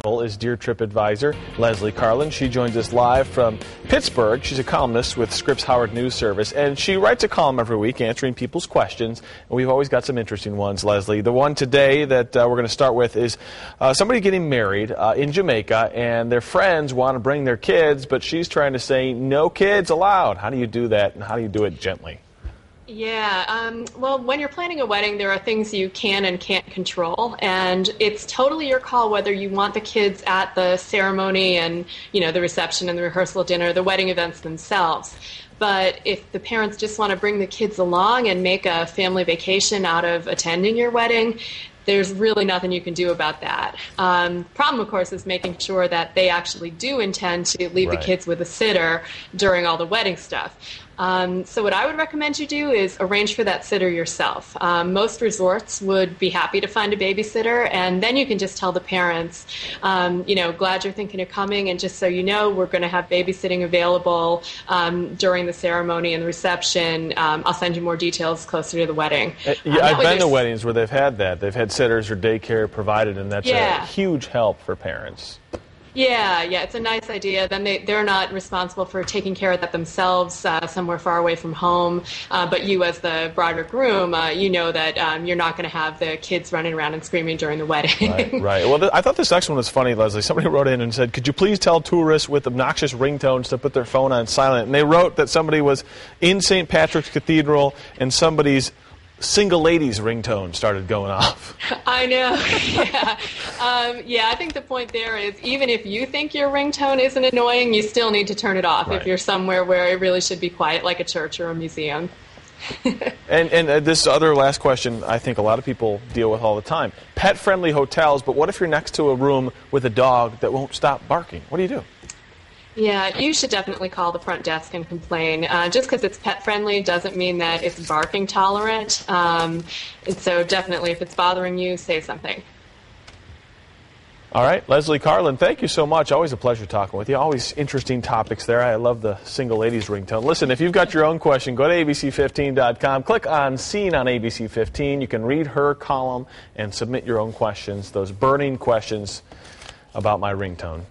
is Dear Trip Advisor Leslie Carlin. She joins us live from Pittsburgh. She's a columnist with Scripps Howard News Service, and she writes a column every week answering people's questions. And we've always got some interesting ones, Leslie. The one today that we're going to start with is somebody getting married in Jamaica, and their friends want to bring their kids, but she's trying to say no kids allowed. How do you do that, and how do you do it gently? Yeah, well, when you're planning a wedding, there are things you can and can't control, and it's totally your call whether you want the kids at the ceremony and, the reception and the rehearsal dinner, the wedding events themselves. But if the parents just want to bring the kids along and make a family vacation out of attending your wedding, there's really nothing you can do about that. Problem, of course, is making sure that they actually do intend to leave the kids with a sitter during all the wedding stuff. So what I would recommend you do is arrange for that sitter yourself. Most resorts would be happy to find a babysitter, and then you can just tell the parents, glad you're thinking of coming, and just so you know, we're going to have babysitting available during the ceremony and the reception. I'll send you more details closer to the wedding. I've been to weddings where they've had that. They've had sitters or daycare provided, and that's a huge help for parents. Yeah, it's a nice idea. Then they're not responsible for taking care of that themselves somewhere far away from home. But you, as the bride or groom, you know that you're not going to have the kids running around and screaming during the wedding. Right. Well, I thought this next one was funny, Leslie. Somebody wrote in and said, could you please tell tourists with obnoxious ringtones to put their phone on silent? And they wrote that somebody was in St. Patrick's Cathedral and somebody's single ladies ringtone started going off. I know. I think the point there is even if you think your ringtone isn't annoying, you still need to turn it off if you're somewhere where it really should be quiet, like a church or a museum. and this other last question I think a lot of people deal with all the time. Pet-friendly hotels, but what if you're next to a room with a dog that won't stop barking? What do you do? Yeah, you should definitely call the front desk and complain. Just because it's pet-friendly doesn't mean that it's barking tolerant. And so definitely, if it's bothering you, say something. All right, Leslie Carlin, thank you so much. Always a pleasure talking with you. Always interesting topics there. I love the single ladies ringtone. Listen, if you've got your own question, go to abc15.com. Click on Seen on ABC 15. You can read her column and submit your own questions, those burning questions about my ringtone.